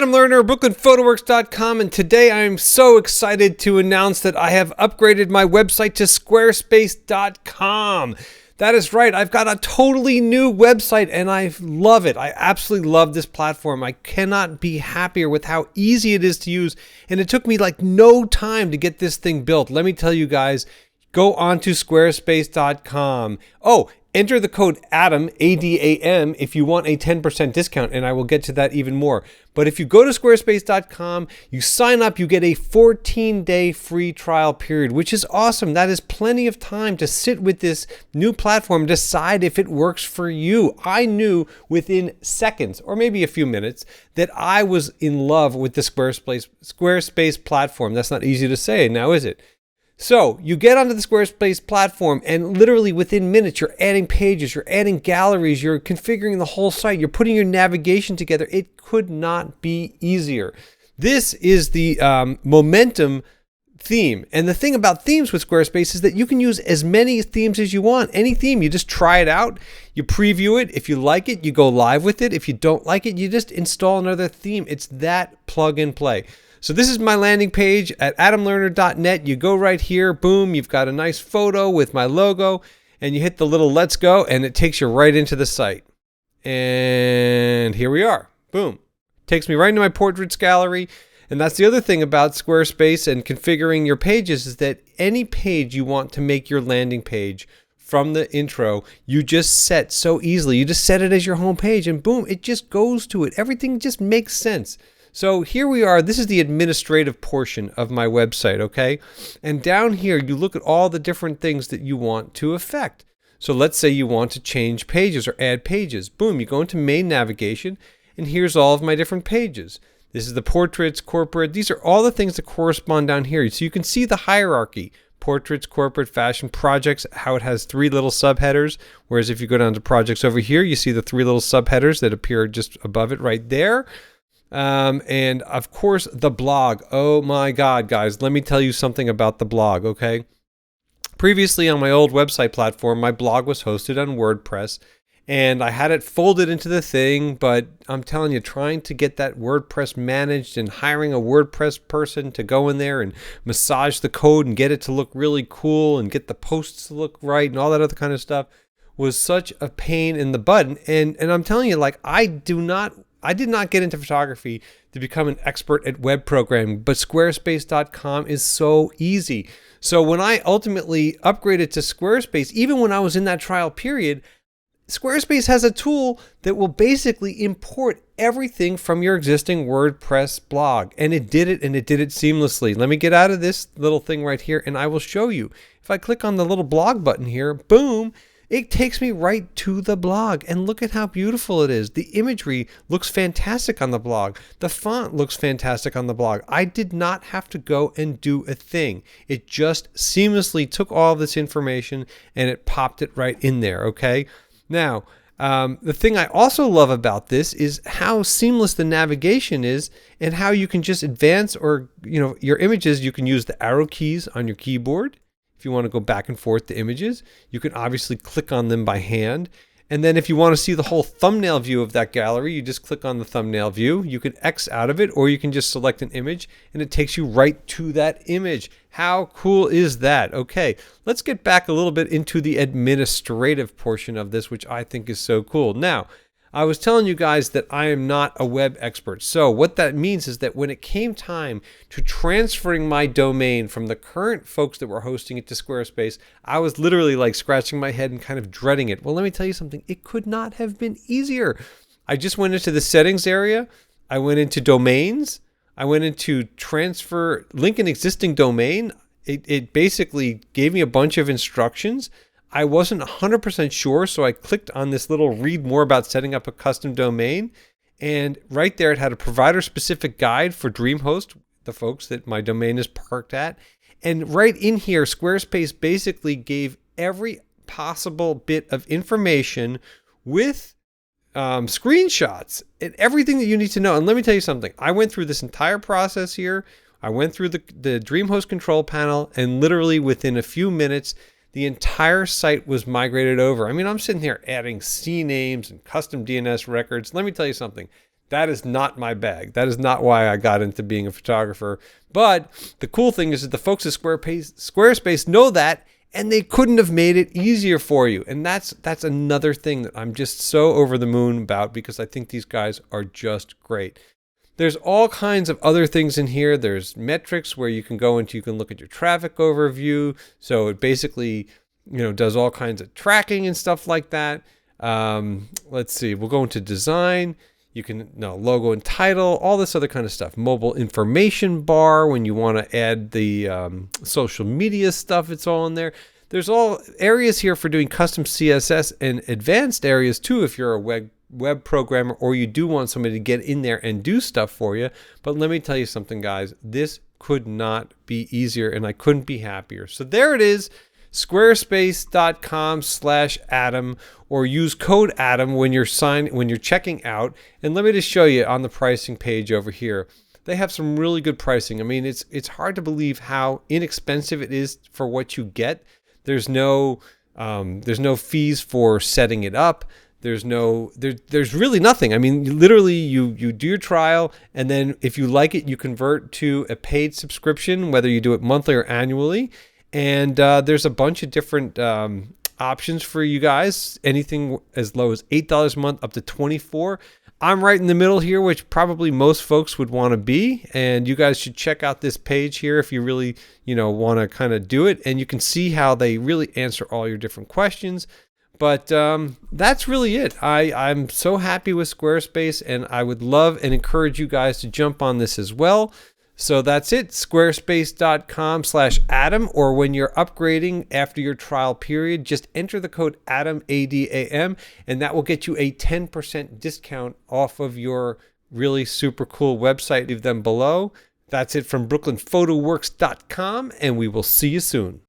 Adam Lerner, BrooklynPhotoworks.com, and today I am so excited to announce that I have upgraded my website to Squarespace.com. That is right, I've got a totally new website and I love it. I absolutely love this platform. I cannot be happier with how easy it is to use, and it took me like no time to get this thing built. Let me tell you guys, go on to Squarespace.com. Oh, enter the code ADAM, A-D-A-M, if you want a 10% discount, and I will get to that even more. But if you go to Squarespace.com, you sign up, you get a 14-day free trial period, which is awesome. That is plenty of time to sit with this new platform, decide if it works for you. I knew within seconds, or maybe a few minutes, that I was in love with the Squarespace platform. That's not easy to say, now is it? So you get onto the Squarespace platform and literally within minutes, you're adding pages, you're adding galleries, you're configuring the whole site, you're putting your navigation together. It could not be easier. This is the Momentum theme. And the thing about themes with Squarespace is that you can use as many themes as you want. Any theme, you just try it out, you preview it. If you like it, you go live with it. If you don't like it, you just install another theme. It's that plug and play. So this is my landing page at adamlerner.net. You go right here, boom, you've got a nice photo with my logo, and you hit the little let's go, and it takes you right into the site. And here we are, boom. Takes me right into my portraits gallery. And that's the other thing about Squarespace and configuring your pages is that any page you want to make your landing page from the intro, you just set so easily. You just set it as your home page, and boom, it just goes to it. Everything just makes sense. So here we are. This is the administrative portion of my website, okay? And down here, you look at all the different things that you want to affect. So let's say you want to change pages or add pages. Boom, you go into main navigation, and here's all of my different pages. This is the portraits, corporate. These are all the things that correspond down here. So you can see the hierarchy. Portraits, corporate, fashion, projects, how it has three little subheaders. Whereas if you go down to projects over here, you see the three little subheaders that appear just above it right there. And of course the blog. Oh my God, guys, let me tell you something about the blog, okay? Previously on my old website platform, my blog was hosted on WordPress and I had it folded into the thing, but I'm telling you, trying to get that WordPress managed and hiring a WordPress person to go in there and massage the code and get it to look really cool and get the posts to look right and all that other kind of stuff was such a pain in the butt. And I'm telling you, like, I did not get into photography to become an expert at web programming, but Squarespace.com is so easy. So when I ultimately upgraded to Squarespace, even when I was in that trial period, Squarespace has a tool that will basically import everything from your existing WordPress blog. And it did it, and it did it seamlessly. Let me get out of this little thing right here, and I will show you. If I click on the little blog button here, boom, it takes me right to the blog, and look at how beautiful it is. The imagery looks fantastic on the blog. The font looks fantastic on the blog. I did not have to go and do a thing. It just seamlessly took all of this information and it popped it right in there, okay? Now, the thing I also love about this is how seamless the navigation is and how you can just advance or, your images, you can use the arrow keys on your keyboard. If you want to go back and forth to images, you can obviously click on them by hand. And then if you want to see the whole thumbnail view of that gallery, you just click on the thumbnail view. You can X out of it, or you can just select an image and it takes you right to that image. How cool is that? Okay, let's get back a little bit into the administrative portion of this, which I think is so cool. Now, I was telling you guys that I am not a web expert. So what that means is that when it came time to transferring my domain from the current folks that were hosting it to Squarespace, I was literally like scratching my head and kind of dreading it. Well, let me tell you something. It could not have been easier. I just went into the settings area. I went into domains. I went into transfer, link an existing domain. It basically gave me a bunch of instructions. I wasn't 100% sure, so I clicked on this little read more about setting up a custom domain. And right there, it had a provider-specific guide for DreamHost, the folks that my domain is parked at. And right in here, Squarespace basically gave every possible bit of information with screenshots and everything that you need to know. And let me tell you something. I went through this entire process here. I went through the DreamHost control panel, and literally within a few minutes, the entire site was migrated over. I mean, I'm sitting here adding C names and custom DNS records. Let me tell you something. That is not my bag. That is not why I got into being a photographer. But the cool thing is that the folks at Squarespace know that, and they couldn't have made it easier for you. And that's another thing that I'm just so over the moon about, because I think these guys are just great. There's all kinds of other things in here. There's metrics where you can go into, you can look at your traffic overview. So it basically, does all kinds of tracking and stuff like that. Let's see, we'll go into design. You can logo and title, all this other kind of stuff. Mobile information bar, when you want to add the social media stuff, it's all in there. There's all areas here for doing custom CSS and advanced areas too if you're a web programmer or you do want somebody to get in there and do stuff for you. But let me tell you something, guys. This could not be easier, and I couldn't be happier. So there it is. Squarespace.com/Adam, or use code Adam when you're checking out. And let me just show you on the pricing page over here. They have some really good pricing. I mean, it's hard to believe how inexpensive it is for what you get. There's no fees for setting it up. There's really nothing. I mean, literally you do your trial, and then if you like it, you convert to a paid subscription, whether you do it monthly or annually. And there's a bunch of different options for you guys, anything as low as $8 a month up to $24. I'm right in the middle here, which probably most folks would want to be. And you guys should check out this page here if you really, want to kind of do it. And you can see how they really answer all your different questions. But that's really it. I'm so happy with Squarespace, and I would love and encourage you guys to jump on this as well. So that's it, squarespace.com/Adam, or when you're upgrading after your trial period, just enter the code Adam, ADAM, and that will get you a 10% discount off of your really super cool website. Leave them below. That's it from brooklynphotoworks.com, and we will see you soon.